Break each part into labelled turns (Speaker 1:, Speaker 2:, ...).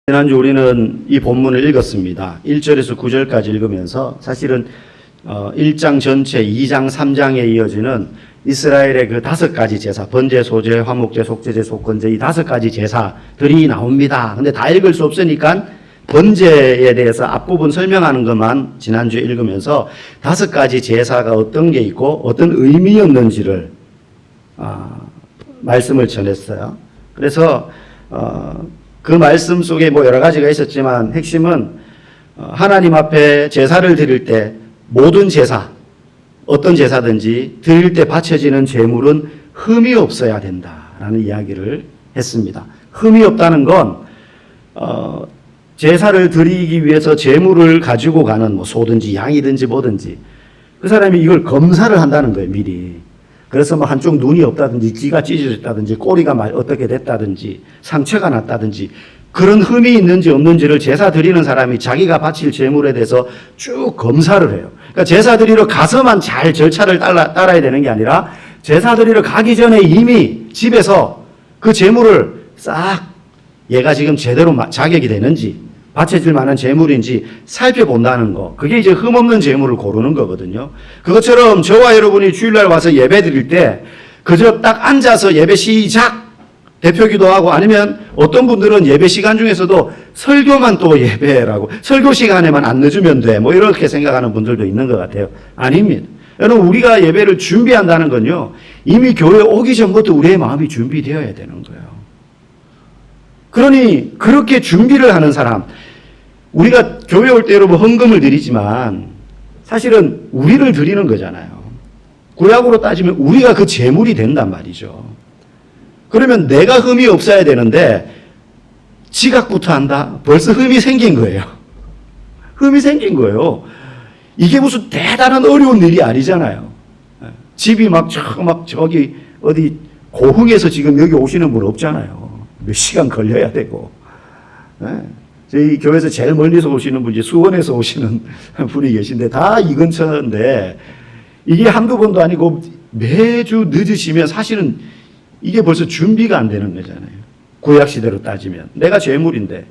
Speaker 1: 지난주 우리는 이 본문을 읽었습니다. 1절에서 9절까지 읽으면서 사실은 1장 전체 2장 3장에 이어지는 이스라엘의 그 5가지 제사, 번제, 소제, 화목제, 속제제, 속건제 이 5가지 제사들이 나옵니다. 근데 다 읽을 수 없으니까 번제에 대해서 앞부분 설명하는 것만 지난주에 읽으면서 5가지 제사가 어떤 게 있고 어떤 의미였는지를 말씀을 전했어요. 그래서 그 말씀 속에 뭐 여러 가지가 있었지만 핵심은 하나님 앞에 제사를 드릴 때 모든 제사, 어떤 제사든지 드릴 때 바쳐지는 제물은 흠이 없어야 된다라는 이야기를 했습니다. 흠이 없다는 건 제사를 드리기 위해서 제물을 가지고 가는 뭐 소든지 양이든지 뭐든지 그 사람이 이걸 검사를 한다는 거예요, 미리. 그래서 뭐 한쪽 눈이 없다든지 귀가 찢어졌다든지 꼬리가 어떻게 됐다든지 상처가 났다든지 그런 흠이 있는지 없는지를 제사 드리는 사람이 자기가 바칠 제물에 대해서 쭉 검사를 해요. 그러니까 제사 드리러 가서만 잘 절차를 따라야 되는 게 아니라 제사 드리러 가기 전에 이미 집에서 그 제물을 싹 얘가 지금 제대로 자격이 되는지 바쳐질 만한 제물인지 살펴본다는 거. 그게 이제 흠없는 제물을 고르는 거거든요. 그것처럼 저와 여러분이 주일날 와서 예배 드릴 때 그저 딱 앉아서 예배 시작! 대표 기도하고 아니면 어떤 분들은 예배 시간 중에서도 설교만 또 예배라고 설교 시간에만 안 늦으면 돼. 뭐 이렇게 생각하는 분들도 있는 것 같아요. 아닙니다. 여러분 우리가 예배를 준비한다는 건요. 이미 교회 오기 전부터 우리의 마음이 준비되어야 되는 거예요. 그러니 그렇게 준비를 하는 사람 우리가 교회 올 때 여러분 헌금을 드리지만 사실은 우리를 드리는 거잖아요. 구약으로 따지면 우리가 그 제물이 된단 말이죠. 그러면 내가 흠이 없어야 되는데 지각부터 한다? 벌써 흠이 생긴 거예요. 흠이 생긴 거예요. 이게 무슨 대단한 어려운 일이 아니잖아요. 집이 막 저기 어디 고흥에서 지금 여기 오시는 분 없잖아요. 몇 시간 걸려야 되고. 저희 교회에서 제일 멀리서 오시는 분이 수원에서 오시는 분이 계신데 다 이 근처인데 이게 한두 번도 아니고 매주 늦으시면 사실은 이게 벌써 준비가 안 되는 거잖아요. 구약시대로 따지면. 내가 제물인데.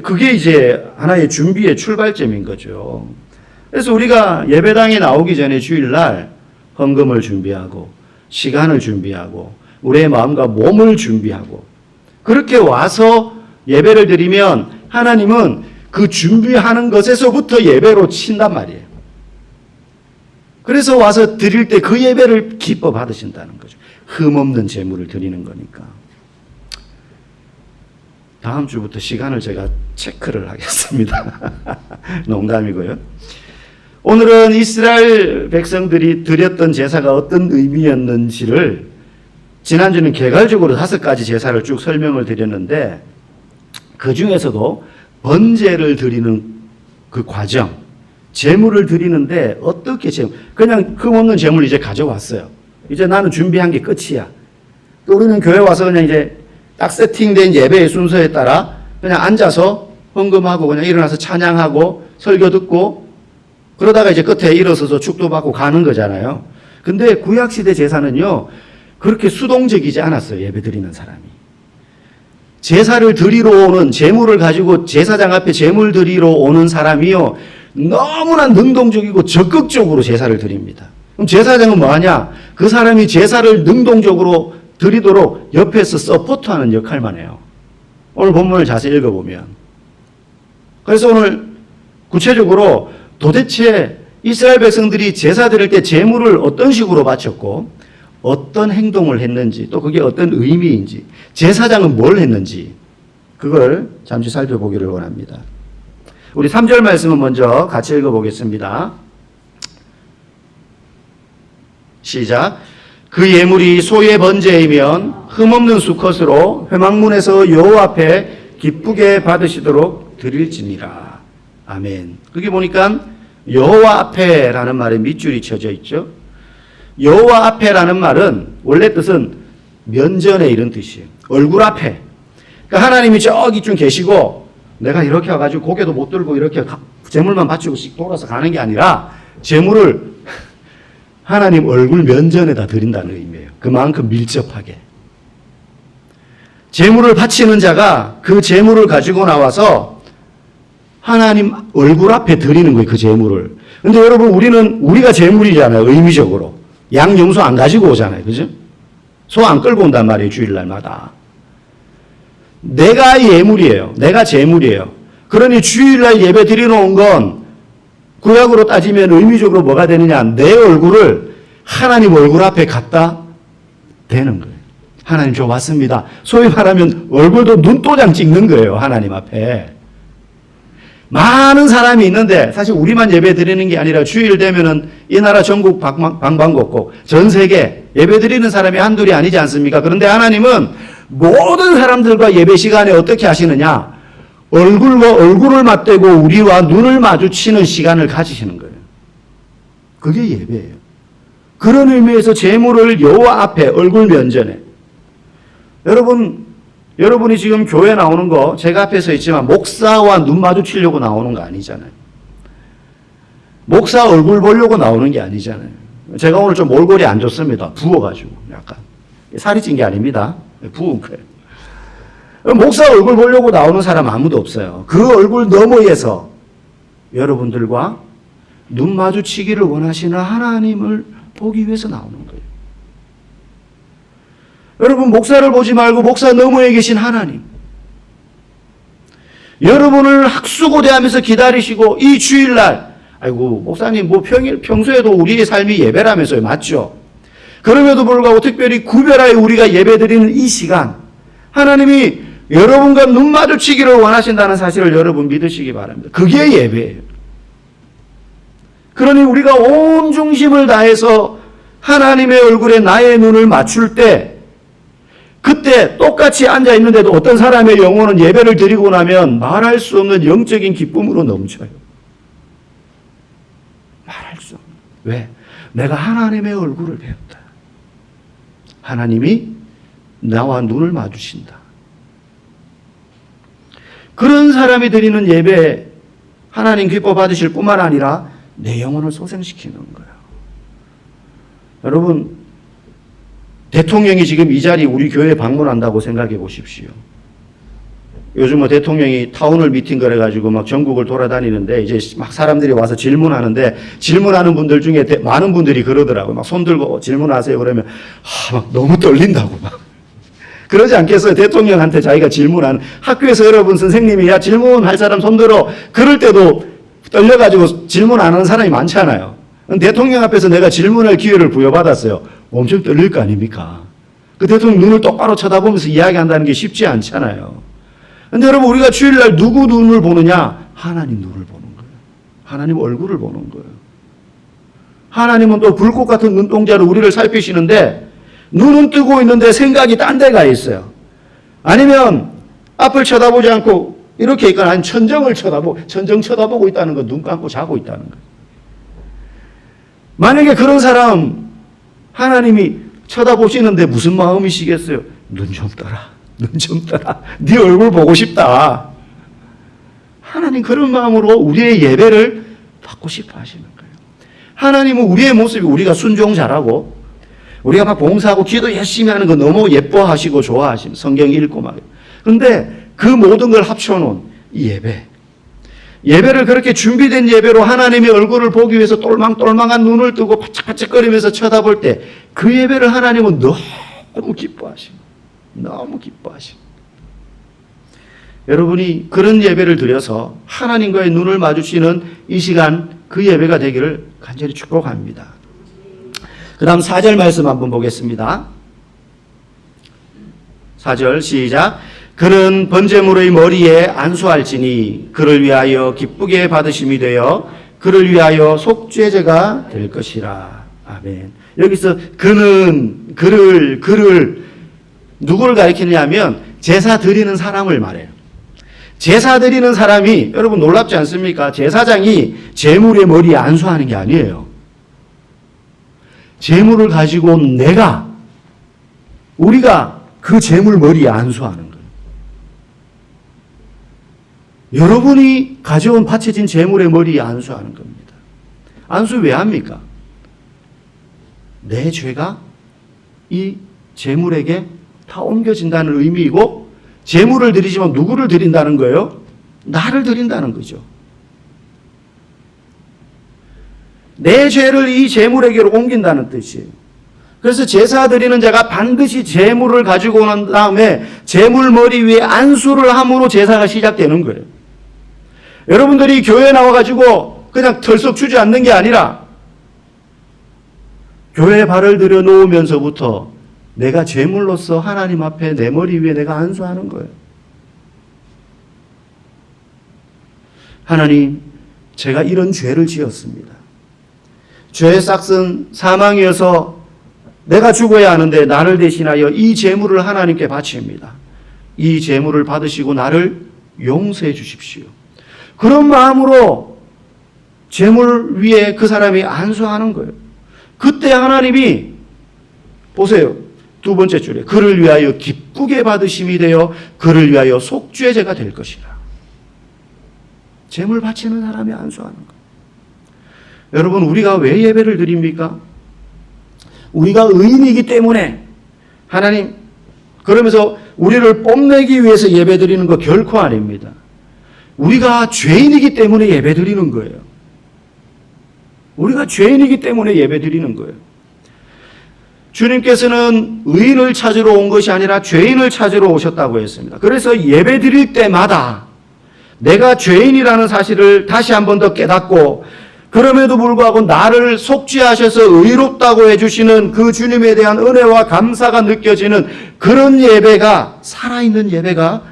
Speaker 1: 그게 이제 하나의 준비의 출발점인 거죠. 그래서 우리가 예배당에 나오기 전에 주일날 헌금을 준비하고 시간을 준비하고 우리의 마음과 몸을 준비하고 그렇게 와서 예배를 드리면 하나님은 그 준비하는 것에서부터 예배로 친단 말이에요. 그래서 와서 드릴 때 그 예배를 기뻐 받으신다는 거죠. 흠없는 제물을 드리는 거니까. 다음 주부터 시간을 제가 체크를 하겠습니다. 농담이고요. 오늘은 이스라엘 백성들이 드렸던 제사가 어떤 의미였는지를 지난주는 개괄적으로 5가지 제사를 쭉 설명을 드렸는데 그 중에서도 번제를 드리는 그 과정, 제물을 드리는데 어떻게 그냥 흠없는 제물 이제 가져왔어요. 이제 나는 준비한 게 끝이야. 또 우리는 교회 와서 그냥 이제 딱 세팅된 예배의 순서에 따라 그냥 앉아서 헌금하고 그냥 일어나서 찬양하고 설교 듣고 그러다가 이제 끝에 일어서서 축도 받고 가는 거잖아요. 근데 구약시대 제사는요, 그렇게 수동적이지 않았어요. 예배 드리는 사람이. 제사를 드리러 오는 제물을 가지고 제사장 앞에 제물 드리러 오는 사람이요 너무나 능동적이고 적극적으로 제사를 드립니다. 그럼 제사장은 뭐 하냐? 그 사람이 제사를 능동적으로 드리도록 옆에서 서포트하는 역할만 해요. 오늘 본문을 자세히 읽어보면. 그래서 오늘 구체적으로 도대체 이스라엘 백성들이 제사 드릴 때 제물을 어떤 식으로 바쳤고 어떤 행동을 했는지 또 그게 어떤 의미인지 제사장은 뭘 했는지 그걸 잠시 살펴보기를 원합니다. 우리 3절 말씀은 먼저 같이 읽어보겠습니다. 시작. 그 예물이 소의 번제이면 흠없는 수컷으로 회막문에서 여호와 앞에 기쁘게 받으시도록 드릴지니라. 아멘. 그게 보니까 여호와 앞에라는 말에 밑줄이 쳐져 있죠. 여호와 앞에라는 말은 원래 뜻은 면전에 이런 뜻이에요. 얼굴 앞에. 그러니까 하나님이 저기쯤 계시고 내가 이렇게 와가지고 고개도 못 들고 이렇게 제물만 바치고 씩 돌아서 가는 게 아니라 제물을 하나님 얼굴 면전에다 드린다는 의미예요. 그만큼 밀접하게. 제물을 바치는 자가 그 제물을 가지고 나와서 하나님 얼굴 앞에 드리는 거예요. 그 제물을. 근데 여러분 우리가 제물이잖아요. 의미적으로. 양 염소 안 가지고 오잖아요. 그죠? 소 안 끌고 온단 말이에요. 주일날마다. 내가 예물이에요. 내가 제물이에요. 그러니 주일날 예배 드리러 온 건 구약으로 따지면 의미적으로 뭐가 되느냐. 내 얼굴을 하나님 얼굴 앞에 갖다 대는 거예요. 하나님 저 왔습니다. 소위 말하면 얼굴도 눈도장 찍는 거예요. 하나님 앞에. 많은 사람이 있는데 사실 우리만 예배 드리는 게 아니라 주일 되면은 이 나라 전국 방방곡곡 전 세계 예배 드리는 사람이 한둘이 아니지 않습니까? 그런데 하나님은 모든 사람들과 예배 시간에 어떻게 하시느냐? 얼굴과 얼굴을 맞대고 우리와 눈을 마주치는 시간을 가지시는 거예요. 그게 예배예요. 그런 의미에서 제물을 여호와 앞에 얼굴 면전에 여러분이 지금 교회 나오는 거 제가 앞에 서 있지만 목사와 눈 마주치려고 나오는 거 아니잖아요. 목사 얼굴 보려고 나오는 게 아니잖아요. 제가 오늘 좀 몰골이 안 좋습니다. 부어가지고 약간. 살이 찐 게 아닙니다. 부은 거예요. 목사 얼굴 보려고 나오는 사람 아무도 없어요. 그 얼굴 너머에서 여러분들과 눈 마주치기를 원하시는 하나님을 보기 위해서 나오는 거예요. 여러분 목사를 보지 말고 목사 너머에 계신 하나님. 여러분을 학수고대하면서 기다리시고 이 주일날 아이고 목사님 뭐 평소에도 우리의 삶이 예배라면서요. 맞죠? 그럼에도 불구하고 특별히 구별하여 우리가 예배드리는 이 시간 하나님이 여러분과 눈 마주치기를 원하신다는 사실을 여러분 믿으시기 바랍니다. 그게 예배예요. 그러니 우리가 온 중심을 다해서 하나님의 얼굴에 나의 눈을 맞출 때 그때 똑같이 앉아 있는데도 어떤 사람의 영혼은 예배를 드리고 나면 말할 수 없는 영적인 기쁨으로 넘쳐요. 말할 수 없는. 왜? 내가 하나님의 얼굴을 배웠다. 하나님이 나와 눈을 마주친다. 그런 사람이 드리는 예배에 하나님 기뻐 받으실 뿐만 아니라 내 영혼을 소생시키는 거예요. 여러분 대통령이 지금 이 자리 우리 교회에 방문한다고 생각해 보십시오. 요즘 뭐 대통령이 타운홀 미팅 그래가지고 막 전국을 돌아다니는데 이제 막 사람들이 와서 질문하는데 질문하는 분들 중에 많은 분들이 그러더라고요. 막 손 들고 질문하세요. 그러면 막 너무 떨린다고 막. 그러지 않겠어요? 대통령한테 자기가 질문하는 학교에서 여러분 선생님이 야 질문할 사람 손 들어. 그럴 때도 떨려가지고 질문 안 하는 사람이 많잖아요. 대통령 앞에서 내가 질문할 기회를 부여받았어요. 엄청 떨릴 거 아닙니까? 그 대통령 눈을 똑바로 쳐다보면서 이야기한다는 게 쉽지 않잖아요. 근데 여러분 우리가 주일날 누구 눈을 보느냐? 하나님 눈을 보는 거예요. 하나님 얼굴을 보는 거예요. 하나님은 또 불꽃 같은 눈동자로 우리를 살피시는데 눈은 뜨고 있는데 생각이 딴 데 가 있어요. 아니면 앞을 쳐다보지 않고 이렇게 있거나 아니면 천정 쳐다보고 있다는 거, 눈 감고 자고 있다는 거. 만약에 그런 사람 하나님이 쳐다보시는데 무슨 마음이시겠어요? 눈 좀 떠라. 눈 좀 떠라. 네 얼굴 보고 싶다. 하나님 그런 마음으로 우리의 예배를 받고 싶어 하시는 거예요. 하나님은 우리의 모습이 우리가 순종 잘하고 우리가 막 봉사하고 기도 열심히 하는 거 너무 예뻐하시고 좋아하시는 성경 읽고 막. 그런데 그 모든 걸 합쳐놓은 이 예배를 그렇게 준비된 예배로 하나님의 얼굴을 보기 위해서 똘망똘망한 눈을 뜨고 바짝바짝거리면서 쳐다볼 때 그 예배를 하나님은 너무 기뻐하십니다. 너무 기뻐하십니다. 여러분이 그런 예배를 드려서 하나님과의 눈을 마주치는 이 시간 그 예배가 되기를 간절히 축복합니다. 그 다음 4절 말씀 한번 보겠습니다. 4절 시작. 그는 번제물의 머리에 안수할지니 그를 위하여 기쁘게 받으심이 되어 그를 위하여 속죄제가 될 것이라. 아멘. 여기서 그는 그를 누구를 가리키냐면 제사 드리는 사람을 말해요. 제사 드리는 사람이 여러분 놀랍지 않습니까? 제사장이 제물의 머리에 안수하는 게 아니에요. 제물을 가지고 우리가 그 제물 머리에 안수하는 거예요. 여러분이 가져온 바쳐진 제물의 머리에 안수하는 겁니다. 안수 왜 합니까? 내 죄가 이 제물에게 다 옮겨진다는 의미이고 제물을 드리지만 누구를 드린다는 거예요? 나를 드린다는 거죠. 내 죄를 이 제물에게로 옮긴다는 뜻이에요. 그래서 제사 드리는 자가 반드시 제물을 가지고 난 다음에 제물 머리 위에 안수를 함으로 제사가 시작되는 거예요. 여러분들이 교회에 나와가지고 그냥 털썩 주지 않는 게 아니라 교회에 발을 들여 놓으면서부터 내가 제물로서 하나님 앞에 내 머리 위에 내가 안수하는 거예요. 하나님, 제가 이런 죄를 지었습니다. 죄의 싹은 사망이어서 내가 죽어야 하는데 나를 대신하여 이 제물을 하나님께 바칩니다. 이 제물을 받으시고 나를 용서해 주십시오. 그런 마음으로 제물 위에 그 사람이 안수하는 거예요. 그때 하나님이 보세요. 두 번째 줄에 그를 위하여 기쁘게 받으심이 되어 그를 위하여 속죄제가 될 것이라. 제물 바치는 사람이 안수하는 거예요. 여러분, 우리가 왜 예배를 드립니까? 우리가 의인이기 때문에 하나님, 그러면서 우리를 뽐내기 위해서 예배 드리는 거 결코 아닙니다. 우리가 죄인이기 때문에 예배 드리는 거예요. 우리가 죄인이기 때문에 예배 드리는 거예요. 주님께서는 의인을 찾으러 온 것이 아니라 죄인을 찾으러 오셨다고 했습니다. 그래서 예배 드릴 때마다 내가 죄인이라는 사실을 다시 한 번 더 깨닫고 그럼에도 불구하고 나를 속죄하셔서 의롭다고 해주시는 그 주님에 대한 은혜와 감사가 느껴지는 그런 예배가 살아있는 예배가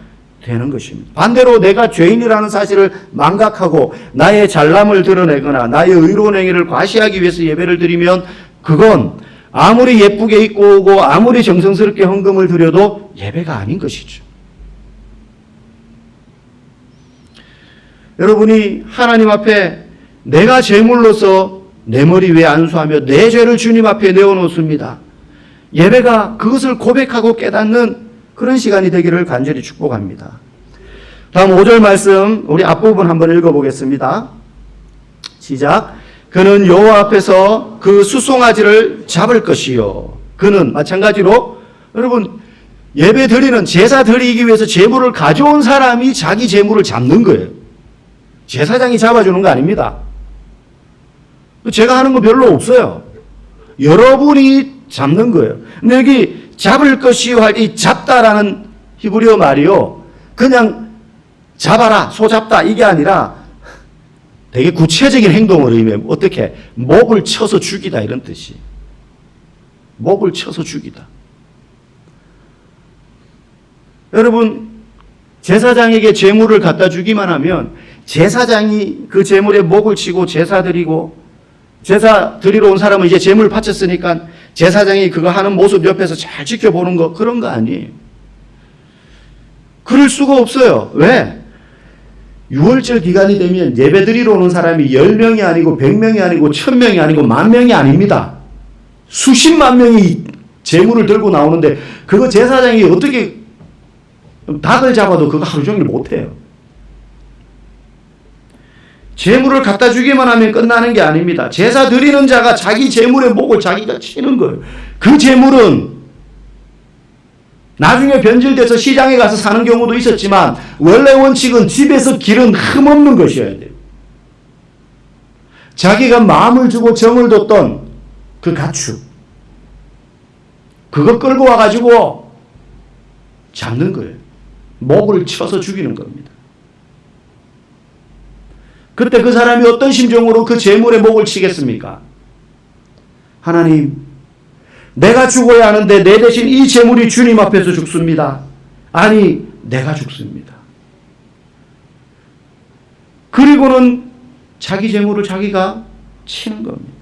Speaker 1: 되는 것입니다. 반대로 내가 죄인이라는 사실을 망각하고 나의 잘남을 드러내거나 나의 의로운 행위를 과시하기 위해서 예배를 드리면 그건 아무리 예쁘게 입고 오고 아무리 정성스럽게 헌금을 드려도 예배가 아닌 것이죠. 여러분이 하나님 앞에 내가 제물로서 내 머리 위에 안수하며 내 죄를 주님 앞에 내어놓습니다. 예배가 그것을 고백하고 깨닫는 그런 시간이 되기를 간절히 축복합니다. 다음 5절 말씀 우리 앞부분 한번 읽어보겠습니다. 시작. 그는 여호와 앞에서 그 수송아지를 잡을 것이요. 그는 마찬가지로 여러분 예배 드리는 제사 드리기 위해서 제물을 가져온 사람이 자기 제물을 잡는 거예요. 제사장이 잡아주는 거 아닙니다. 제가 하는 거 별로 없어요. 여러분이 잡는 거예요. 근데 여기 잡을 것이요 할 때 이 잡다라는 히브리어 말이요. 그냥 잡아라, 소 잡다 이게 아니라 되게 구체적인 행동을 의미해요. 어떻게? 목을 쳐서 죽이다 이런 뜻이. 목을 쳐서 죽이다. 여러분 제사장에게 제물을 갖다 주기만 하면 제사장이 그 제물에 목을 치고 제사 드리고 제사 드리러 온 사람은 이제 제물 바쳤으니까 제사장이 그거 하는 모습 옆에서 잘 지켜보는 거 그런 거 아니에요. 그럴 수가 없어요. 왜? 6월절 기간이 되면 예배 드리러 오는 사람이 10명이 아니고 100명이 아니고 1000명이 아니고 10,000명이 아닙니다. 수십만 명이 제물을 들고 나오는데 그거 제사장이 어떻게 닭을 잡아도 그거 하루 종일 못해요. 제물을 갖다 주기만 하면 끝나는 게 아닙니다. 제사 드리는 자가 자기 제물의 목을 자기가 치는 거예요. 그 제물은 나중에 변질돼서 시장에 가서 사는 경우도 있었지만 원래 원칙은 집에서 기른 흠없는 것이어야 돼요. 자기가 마음을 주고 정을 뒀던 그 가축 그거 끌고 와가지고 잡는 거예요. 목을 쳐서 죽이는 겁니다. 그때 그 사람이 어떤 심정으로 그 제물의 목을 치겠습니까? 하나님, 내가 죽어야 하는데 내 대신 이 제물이 주님 앞에서 죽습니다. 아니, 내가 죽습니다. 그리고는 자기 제물을 자기가 치는 겁니다.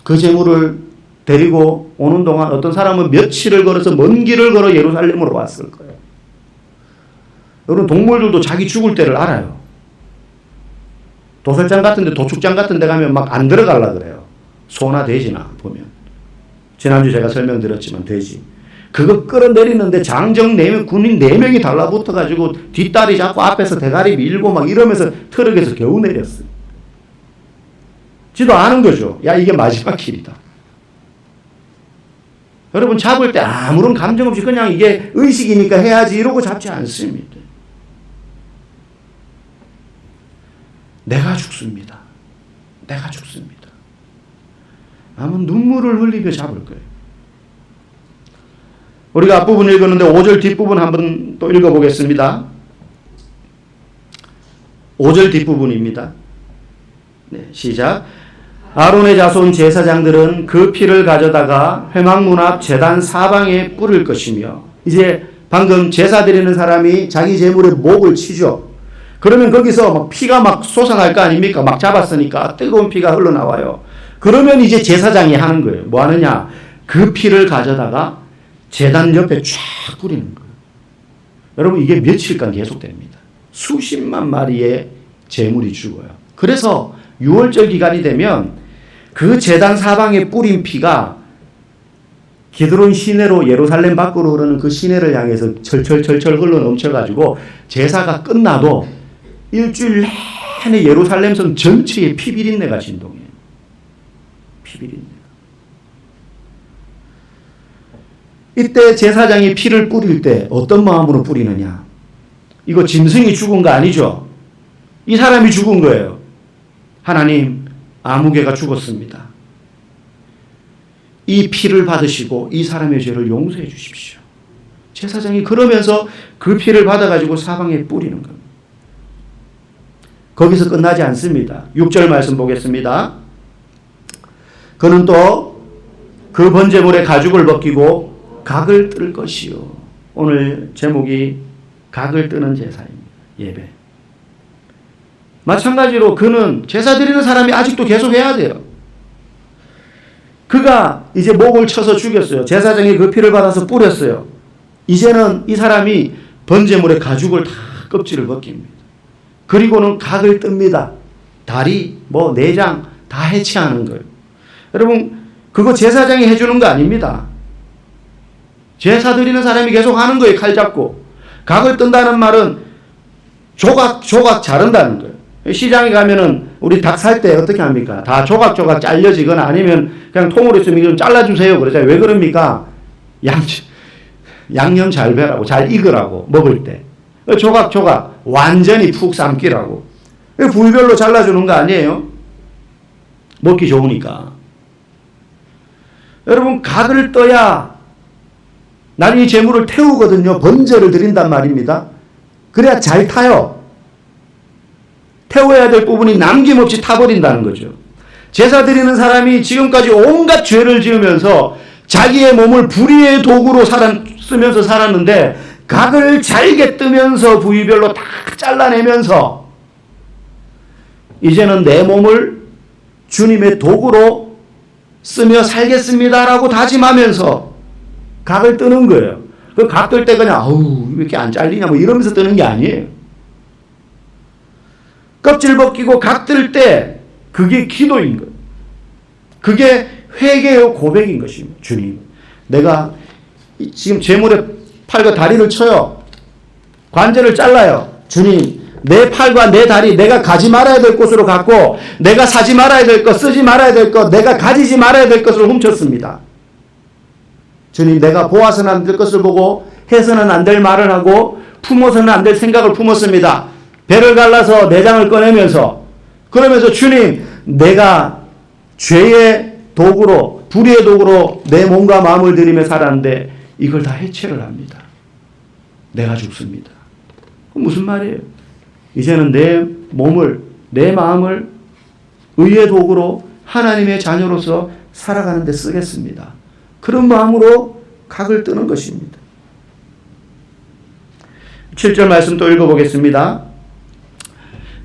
Speaker 1: 그 제물을 데리고 오는 동안 어떤 사람은 며칠을 걸어서 먼 길을 걸어 예루살렘으로 왔을 거예요. 여러분 동물들도 자기 죽을 때를 알아요. 도살장 같은데 도축장 같은 데 가면 막 안 들어가려고 그래요. 소나 돼지나 보면. 지난주 제가 설명드렸지만 돼지. 그거 끌어내리는데 장정 4명, 군인 4명이 달라붙어가지고 뒷다리 잡고 앞에서 대가리 밀고 막 이러면서 트럭에서 겨우 내렸어요. 지도 아는 거죠. 야, 이게 마지막 길이다. 여러분 잡을 때 아무런 감정 없이 그냥 이게 의식이니까 해야지 이러고 잡지 않습니다. 내가 죽습니다. 내가 죽습니다. 아마 눈물을 흘리며 잡을 거예요. 우리가 앞부분 읽었는데 5절 뒷부분 한번 또 읽어보겠습니다. 5절 뒷부분입니다. 네, 시작. 아론의 자손 제사장들은 그 피를 가져다가 회막문 앞 제단 사방에 뿌릴 것이며, 이제 방금 제사 드리는 사람이 자기 제물에 목을 치죠. 그러면 거기서 막 피가 막 솟아날 거 아닙니까? 막 잡았으니까 뜨거운 피가 흘러나와요. 그러면 이제 제사장이 하는 거예요. 뭐 하느냐? 그 피를 가져다가 제단 옆에 쫙 뿌리는 거예요. 여러분 이게 며칠간 계속됩니다. 수십만 마리의 제물이 죽어요. 그래서 6월절 기간이 되면 그 제단 사방에 뿌린 피가 기드론 시내로 예루살렘 밖으로 흐르는 그 시내를 향해서 철철철철 흘러 넘쳐가지고 제사가 끝나도 일주일 내내 예루살렘 성 전체에 피비린내가 진동해요. 피비린내. 이때 제사장이 피를 뿌릴 때 어떤 마음으로 뿌리느냐? 이거 짐승이 죽은 거 아니죠? 이 사람이 죽은 거예요. 하나님, 아무개가 죽었습니다. 이 피를 받으시고 이 사람의 죄를 용서해 주십시오. 제사장이 그러면서 그 피를 받아가지고 사방에 뿌리는 겁니다. 거기서 끝나지 않습니다. 6절 말씀 보겠습니다. 그는 또 그 번제물의 가죽을 벗기고 각을 뜰 것이요. 오늘 제목이 각을 뜨는 제사입니다. 예배. 마찬가지로 그는 제사 드리는 사람이 아직도 계속 해야 돼요. 그가 이제 목을 쳐서 죽였어요. 제사장이 그 피를 받아서 뿌렸어요. 이제는 이 사람이 번제물의 가죽을 다 껍질을 벗깁니다. 그리고는 각을 뜹니다. 다리, 내장 다 해체하는 거예요. 여러분 그거 제사장이 해주는 거 아닙니다. 제사 드리는 사람이 계속 하는 거예요. 칼 잡고. 각을 뜬다는 말은 조각 자른다는 거예요. 시장에 가면은 우리 닭 살 때 어떻게 합니까? 다 조각 잘려지거나 아니면 그냥 통으로 있으면 좀 잘라주세요. 그러잖아요. 왜 그럽니까? 양념 잘 배라고, 잘 익으라고, 먹을 때. 조각 완전히 푹 삶기라고. 부위별로 잘라주는 거 아니에요? 먹기 좋으니까. 여러분 각을 떠야 나는 이 재물을 태우거든요. 번제를 드린단 말입니다. 그래야 잘 타요. 태워야 될 부분이 남김없이 타버린다는 거죠. 제사 드리는 사람이 지금까지 온갖 죄를 지으면서 자기의 몸을 불의의 도구로 쓰면서 살았는데 각을 잘게 뜨면서 부위별로 다 잘라내면서 이제는 내 몸을 주님의 도구로 쓰며 살겠습니다라고 다짐하면서 각을 뜨는 거예요. 그 각 뜰 때 그냥 왜 이렇게 안 잘리냐 이러면서 뜨는 게 아니에요. 껍질 벗기고 각 뜰 때 그게 기도인 거예요. 그게 회개요 고백인 것입니다. 주님, 내가 지금 제물에 팔과 다리를 쳐요. 관절을 잘라요. 주님, 내 팔과 내 다리 내가 가지 말아야 될 곳으로 갔고 내가 사지 말아야 될 것, 쓰지 말아야 될 것, 내가 가지지 말아야 될 것을 훔쳤습니다. 주님, 내가 보아서는 안 될 것을 보고 해서는 안 될 말을 하고 품어서는 안 될 생각을 품었습니다. 배를 갈라서 내장을 꺼내면서 그러면서 주님, 내가 죄의 도구로 불의의 도구로 내 몸과 마음을 들이며 살았는데 이걸 다 해체를 합니다. 내가 죽습니다. 무슨 말이에요? 이제는 내 몸을 내 마음을 의의 도구로 하나님의 자녀로서 살아가는 데 쓰겠습니다. 그런 마음으로 각을 뜨는 것입니다. 7절 말씀 또 읽어보겠습니다.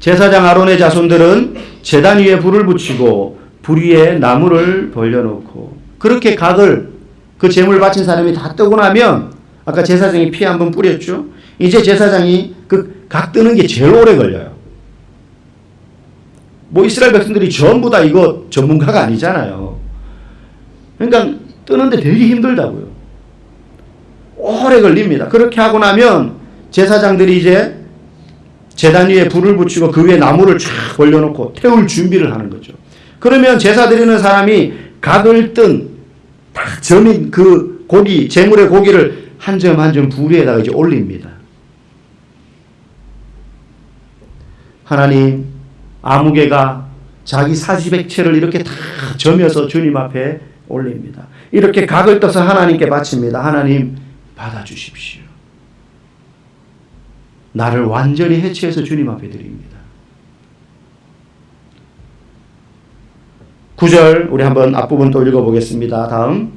Speaker 1: 제사장 아론의 자손들은 제단 위에 불을 붙이고 불 위에 나무를 벌려놓고 그렇게 각을 그 제물 바친 사람이 다 뜨고 나면 아까 제사장이 피 한번 뿌렸죠. 이제 제사장이 그 각 뜨는 게 제일 오래 걸려요. 이스라엘 백성들이 전부 다 이거 전문가가 아니잖아요. 그러니까 뜨는데 되게 힘들다고요. 오래 걸립니다. 그렇게 하고 나면 제사장들이 이제 제단 위에 불을 붙이고 그 위에 나무를 쫙 벌려놓고 태울 준비를 하는 거죠. 그러면 제사 드리는 사람이 각을 뜬 딱 점인 그 제물의 고기를 한 점 한 점 불 위에다가 이제 올립니다. 하나님, 아무개가 자기 사지백체를 이렇게 다 점여서 주님 앞에 올립니다. 이렇게 각을 떠서 하나님께 바칩니다. 하나님, 받아주십시오. 나를 완전히 해체해서 주님 앞에 드립니다. 9절 우리 한번 앞부분 또 읽어보겠습니다. 다음,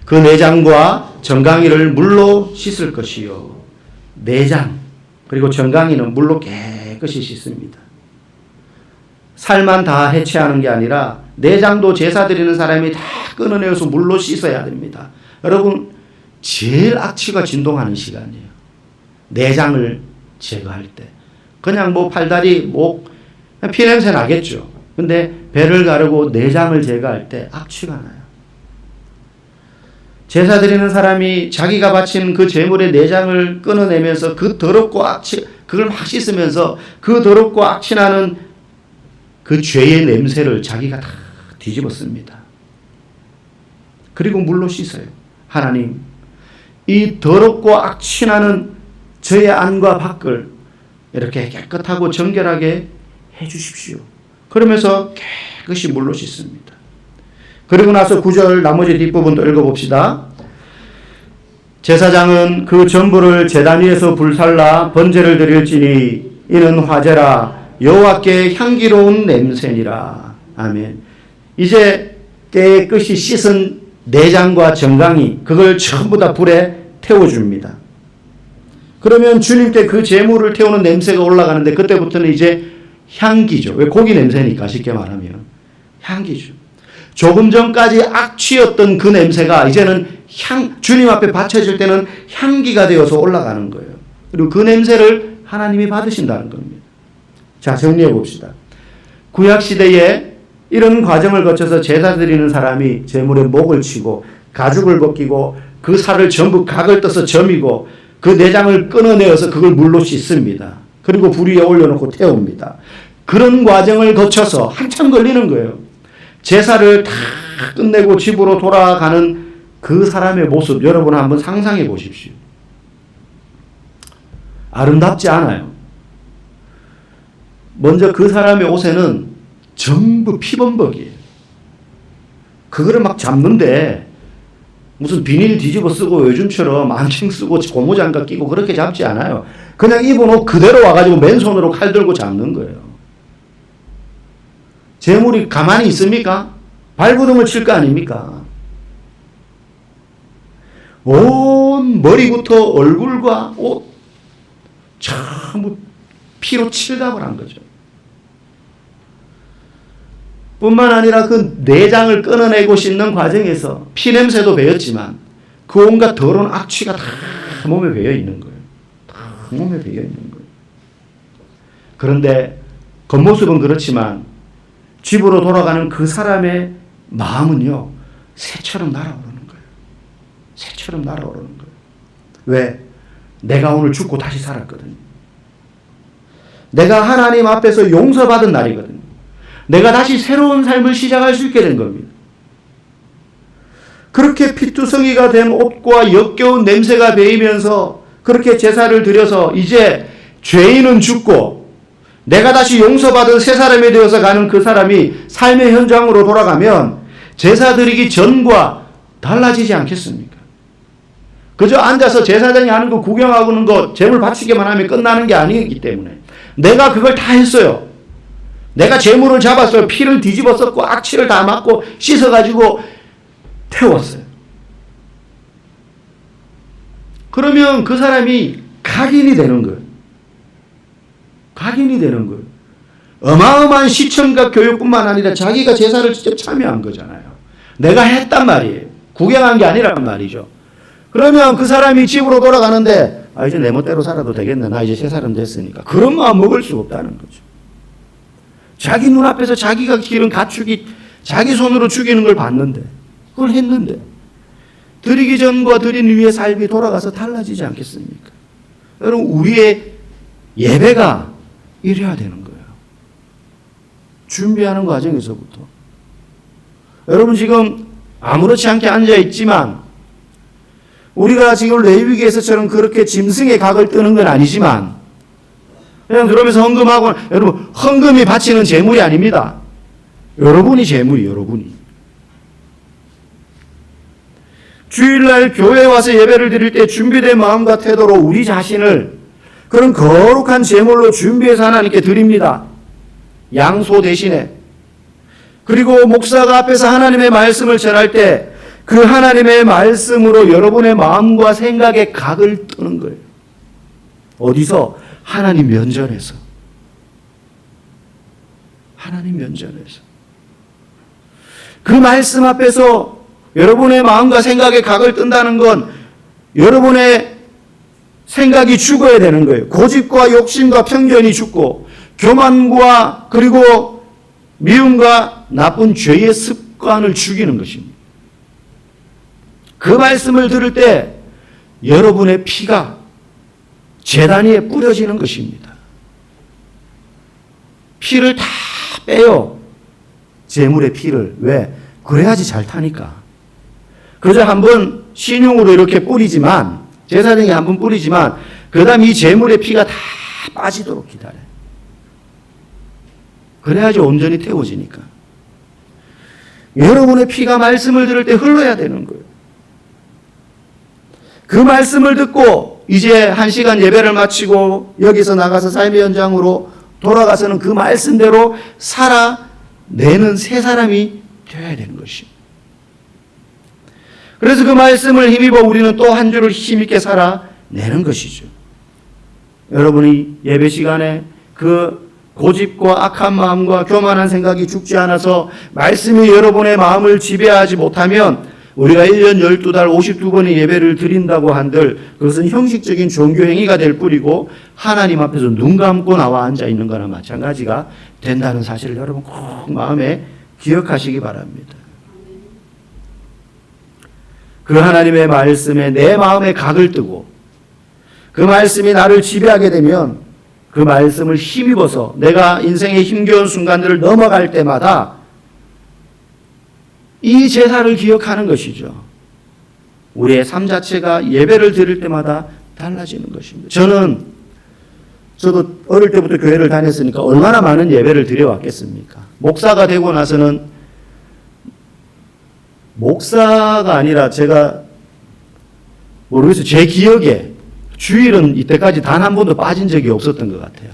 Speaker 1: 그 내장과 정강이를 물로 씻을 것이요. 내장 그리고 정강이는 물로 깨끗이 씻습니다. 살만 다 해체하는 게 아니라 내장도 제사 드리는 사람이 다 끊어내어서 물로 씻어야 됩니다. 여러분, 제일 악취가 진동하는 시간이에요. 내장을 제거할 때. 그냥 뭐 팔다리, 목, 피냄새 나겠죠. 근데 배를 가르고 내장을 제거할 때 악취가 나요. 제사 드리는 사람이 자기가 바친 그 제물의 내장을 끊어내면서 그 더럽고 그걸 막 씻으면서 그 더럽고 악취나는 그 죄의 냄새를 자기가 다 뒤집었습니다. 그리고 물로 씻어요. 하나님, 이 더럽고 악취나는 저의 안과 밖을 이렇게 깨끗하고 정결하게 해 주십시오. 그러면서 깨끗이 물로 씻습니다. 그리고 나서 9절 나머지 뒷부분도 읽어봅시다. 제사장은 그 전부를 제단 위에서 불살라 번제를 드릴지니 이는 화제라 여호와께 향기로운 냄새니라. 아멘. 이제 깨끗이 씻은 내장과 정강이 그걸 전부 다 불에 태워줍니다. 그러면 주님께 그 제물을 태우는 냄새가 올라가는데 그때부터는 이제 향기죠. 왜? 고기 냄새니까 쉽게 말하면 향기죠. 조금 전까지 악취였던 그 냄새가 이제는 주님 앞에 바쳐질 때는 향기가 되어서 올라가는 거예요. 그리고 그 냄새를 하나님이 받으신다는 겁니다. 자, 정리해 봅시다. 구약시대에 이런 과정을 거쳐서 제사 드리는 사람이 제물에 목을 치고 가죽을 벗기고 그 살을 전부 각을 떠서 점이고 그 내장을 끊어내어서 그걸 물로 씻습니다. 그리고 불 위에 올려놓고 태웁니다. 그런 과정을 거쳐서 한참 걸리는 거예요. 제사를 다 끝내고 집으로 돌아가는 그 사람의 모습 여러분 한번 상상해 보십시오. 아름답지 않아요. 먼저 그 사람의 옷에는 전부 피범벅이에요. 그거를 막 잡는데 무슨 비닐 뒤집어 쓰고 요즘처럼 안경 쓰고 고무장갑 끼고 그렇게 잡지 않아요. 그냥 입은 옷 그대로 와가지고 맨손으로 칼 들고 잡는 거예요. 제물이 가만히 있습니까? 발버둥을 칠 거 아닙니까? 온 머리부터 얼굴과 옷 전부 피로 칠갑을 한 거죠. 뿐만 아니라 그 내장을 끊어내고 씻는 과정에서 피냄새도 배었지만 그 온갖 더러운 악취가 다 몸에 배어 있는 거예요. 다 몸에 배어 있는 거예요. 그런데 겉모습은 그렇지만 집으로 돌아가는 그 사람의 마음은요, 새처럼 날아오르는 거예요. 새처럼 날아오르는 거예요. 왜? 내가 오늘 죽고 다시 살았거든요. 내가 하나님 앞에서 용서받은 날이거든요. 내가 다시 새로운 삶을 시작할 수 있게 된 겁니다. 그렇게 피투성이가 된 옷과 역겨운 냄새가 배이면서 그렇게 제사를 드려서 이제 죄인은 죽고 내가 다시 용서받은 새 사람이 되어서 가는 그 사람이 삶의 현장으로 돌아가면 제사 드리기 전과 달라지지 않겠습니까? 그저 앉아서 제사장이 하는 거 구경하고는 거 제물 바치기만 하면 끝나는 게 아니기 때문에 내가 그걸 다 했어요. 내가 제물을 잡았어요. 피를 뒤집었었고 악취를 다 맡고 씻어가지고 태웠어요. 그러면 그 사람이 각인이 되는 거예요. 각인이 되는 거예요. 어마어마한 시청각 교육뿐만 아니라 자기가 제사를 직접 참여한 거잖아요. 내가 했단 말이에요. 구경한 게 아니란 말이죠. 그러면 그 사람이 집으로 돌아가는데 이제 내 멋대로 살아도 되겠네. 나 이제 새 사람 됐으니까. 그런 마음 먹을 수 없다는 거죠. 자기 눈앞에서 자기가 기른 가축이 자기 손으로 죽이는 걸 봤는데 그걸 했는데 드리기 전과 드린 후의 삶이 돌아가서 달라지지 않겠습니까? 여러분 우리의 예배가 이래야 되는 거예요. 준비하는 과정에서부터. 여러분 지금 아무렇지 않게 앉아 있지만 우리가 지금 레위기에서처럼 그렇게 짐승의 각을 뜨는 건 아니지만 그냥 그러면서 헌금하고 여러분 헌금이 바치는 재물이 아닙니다. 여러분이 재물이 여러분이. 주일날 교회에 와서 예배를 드릴 때 준비된 마음과 태도로 우리 자신을 그런 거룩한 제물로 준비해서 하나님께 드립니다. 양소 대신에. 그리고 목사가 앞에서 하나님의 말씀을 전할 때 그 하나님의 말씀으로 여러분의 마음과 생각의 각을 뜨는 거예요. 어디서? 하나님 면전에서. 하나님 면전에서. 그 말씀 앞에서 여러분의 마음과 생각의 각을 뜬다는 건 여러분의 생각이 죽어야 되는 거예요. 고집과 욕심과 편견이 죽고 교만과 그리고 미움과 나쁜 죄의 습관을 죽이는 것입니다. 그 말씀을 들을 때 여러분의 피가 제단 위에 뿌려지는 것입니다. 피를 다 빼요. 제물의 피를. 왜? 그래야지 잘 타니까. 그저 한번 신용으로 이렇게 뿌리지만 제사장이 한번 뿌리지만 그 다음 이 제물의 피가 다 빠지도록 기다려요. 그래야지 온전히 태워지니까. 여러분의 피가 말씀을 들을 때 흘러야 되는 거예요. 그 말씀을 듣고 이제 1시간 예배를 마치고 여기서 나가서 삶의 현장으로 돌아가서는 그 말씀대로 살아내는 새 사람이 되어야 되는 것입니다. 그래서 그 말씀을 힘입어 우리는 또 한 주를 힘있게 살아내는 것이죠. 여러분이 예배 시간에 그 고집과 악한 마음과 교만한 생각이 죽지 않아서 말씀이 여러분의 마음을 지배하지 못하면 우리가 1년 12달 52번의 예배를 드린다고 한들 그것은 형식적인 종교행위가 될 뿐이고 하나님 앞에서 눈 감고 나와 앉아 있는 거나 마찬가지가 된다는 사실을 여러분 꼭 마음에 기억하시기 바랍니다. 그 하나님의 말씀에 내 마음에 각을 뜨고 그 말씀이 나를 지배하게 되면 그 말씀을 힘입어서 내가 인생의 힘겨운 순간들을 넘어갈 때마다 이 제사를 기억하는 것이죠. 우리의 삶 자체가 예배를 드릴 때마다 달라지는 것입니다. 저도 어릴 때부터 교회를 다녔으니까 얼마나 많은 예배를 드려왔겠습니까? 목사가 되고 나서는 목사가 아니라 제가 모르겠어요. 제 기억에 주일은 이때까지 단 한 번도 빠진 적이 없었던 것 같아요.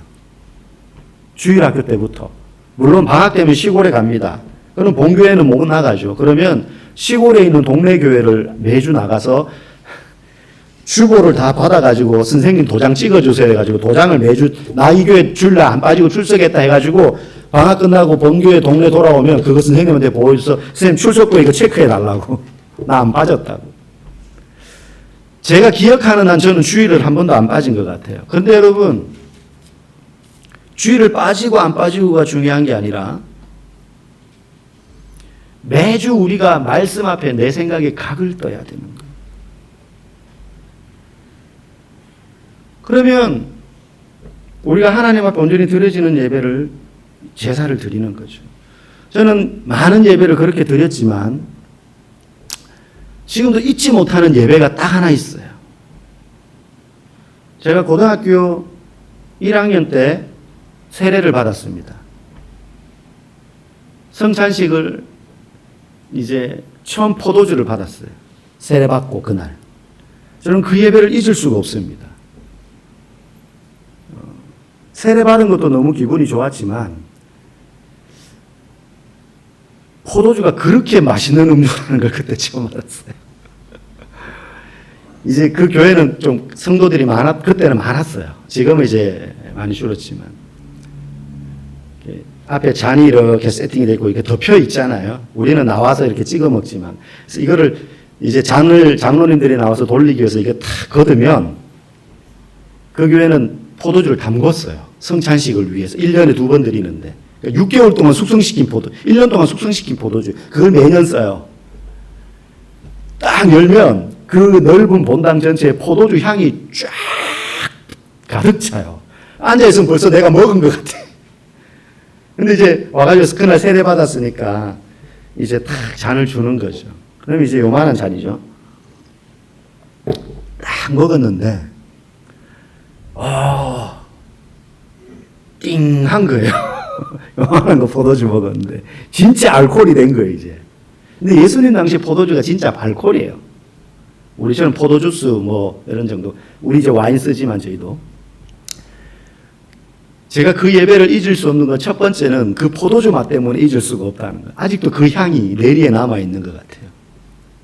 Speaker 1: 주일 학교 때부터. 물론 방학 되면 시골에 갑니다. 그럼 본교회는 못 나가죠. 그러면 시골에 있는 동네 교회를 매주 나가서 주보를 다 받아가지고 선생님 도장 찍어주세요 해가지고 도장을 매주 나 이 교회 주일날 안 빠지고 출석했다 해가지고 방학 끝나고 본교회 동네 돌아오면 그거 선생님한테 보여줘서 선생님 출석부 이거 체크해달라고. 나 안 빠졌다고. 제가 기억하는 한 저는 주일을 한 번도 안 빠진 것 같아요. 그런데 여러분 주일을 빠지고 안 빠지고가 중요한 게 아니라 매주 우리가 말씀 앞에 내 생각에 각을 떠야 되는 거예요. 그러면 우리가 하나님 앞에 온전히 드려지는 예배를 제사를 드리는 거죠. 저는 많은 예배를 그렇게 드렸지만 지금도 잊지 못하는 예배가 딱 하나 있어요. 제가 고등학교 1학년 때 세례를 받았습니다. 성찬식을 이제 처음 포도주를 받았어요. 세례 받고 그날. 저는 그 예배를 잊을 수가 없습니다. 세례 받은 것도 너무 기분이 좋았지만 포도주가 그렇게 맛있는 음료라는 걸 그때 처음 알았어요. 이제 그 교회는 좀 성도들이 그때는 많았어요. 지금은 이제 많이 줄었지만. 앞에 잔이 이렇게 세팅이 되고 이렇게 덮여 있잖아요. 우리는 나와서 이렇게 찍어 먹지만. 그래서 이거를 이제 잔을 장로님들이 나와서 돌리기 위해서 이게 탁 걷으면 그 교회는 포도주를 담궜어요. 성찬식을 위해서. 1년에 2번 드리는데. 6개월 동안 숙성시킨 1년 동안 숙성시킨 포도주. 그걸 매년 써요. 딱 열면 그 넓은 본당 전체에 포도주 향이 쫙 가득 차요. 앉아있으면 벌써 내가 먹은 것 같아. 근데 이제 와가지고 그날 세례 받았으니까 이제 딱 잔을 주는 거죠. 그럼 이제 요만한 잔이죠. 딱 먹었는데, 띵한 거예요. 요만한 거 포도주 먹었는데, 진짜 알코올이 된 거예요, 이제. 근데 예수님 당시 포도주가 진짜 알코올이에요. 우리처럼 포도주스 뭐 이런 정도. 우리 이제 와인 쓰지만 저희도. 제가 그 예배를 잊을 수 없는 건 첫 번째는 그 포도주 맛 때문에 잊을 수가 없다는 거예요. 아직도 그 향이 뇌리에 남아있는 것 같아요.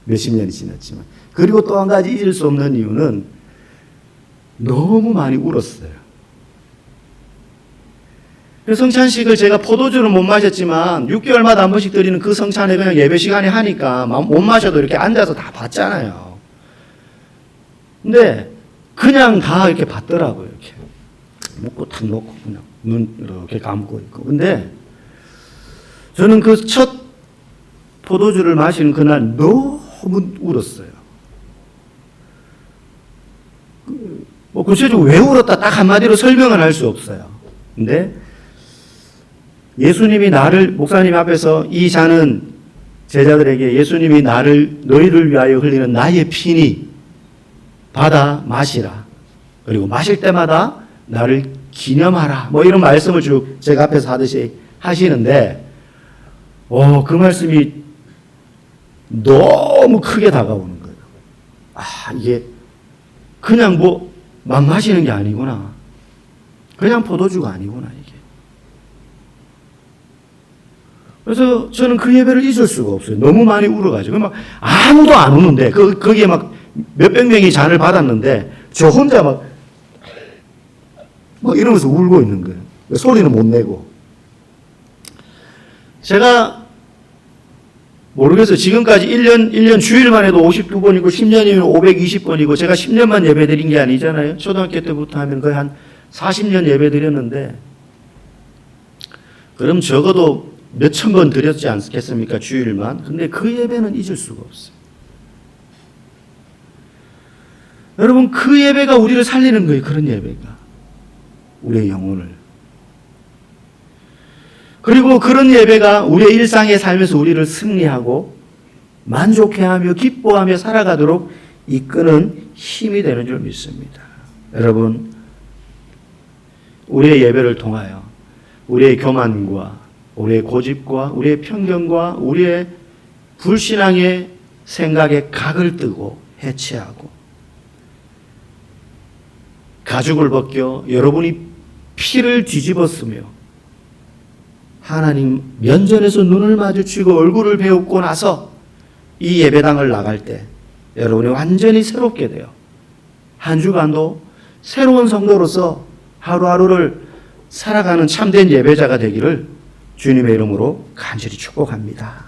Speaker 1: 몇십 년이 지났지만. 그리고 또 한 가지 잊을 수 없는 이유는 너무 많이 울었어요. 그 성찬식을 제가 포도주는 못 마셨지만 6개월마다 한 번씩 드리는 그 성찬에 그냥 예배 시간에 하니까 못 마셔도 이렇게 앉아서 다 봤잖아요. 근데 그냥 다 이렇게 봤더라고요. 이렇게 먹고 탁 놓고 그냥 눈 이렇게 감고 있고. 근데 저는 그 첫 포도주를 마시는 그날 너무 울었어요. 뭐 구체적으로 왜 울었다 딱 한마디로 설명을 할 수 없어요. 근데 예수님이 나를, 목사님 앞에서 이 잔은 제자들에게 예수님이 너희를 위하여 흘리는 나의 피니 받아 마시라. 그리고 마실 때마다 나를 기념하라. 뭐 이런 말씀을 쭉 제가 앞에서 하듯이 하시는데, 그 말씀이 너무 크게 다가오는 거예요. 이게 그냥 막 마시는 게 아니구나. 그냥 포도주가 아니구나, 이게. 그래서 저는 그 예배를 잊을 수가 없어요. 너무 많이 울어가지고. 막 아무도 안 우는데, 거기에 막 몇백 명이 잔을 받았는데, 저 혼자 막 이러면서 울고 있는 거예요. 소리는 못 내고. 제가 모르겠어요. 지금까지 1년 주일만 해도 52번이고 10년이면 520번이고 제가 10년만 예배 드린 게 아니잖아요. 초등학교 때부터 하면 거의 한 40년 예배 드렸는데, 그럼 적어도 몇천 번 드렸지 않겠습니까? 주일만. 근데 그 예배는 잊을 수가 없어요. 여러분, 그 예배가 우리를 살리는 거예요. 그런 예배가. 우리의 영혼을. 그리고 그런 예배가 우리의 일상의 삶에서 우리를 승리하고 만족해하며 기뻐하며 살아가도록 이끄는 힘이 되는 줄 믿습니다. 여러분, 우리의 예배를 통하여 우리의 교만과 우리의 고집과 우리의 편견과 우리의 불신앙의 생각에 각을 뜨고 해체하고 가죽을 벗겨 여러분이 피를 뒤집었으며 하나님 면전에서 눈을 마주치고 얼굴을 배우고 나서 이 예배당을 나갈 때 여러분이 완전히 새롭게 돼요. 한 주간도 새로운 성도로서 하루하루를 살아가는 참된 예배자가 되기를 주님의 이름으로 간절히 축복합니다.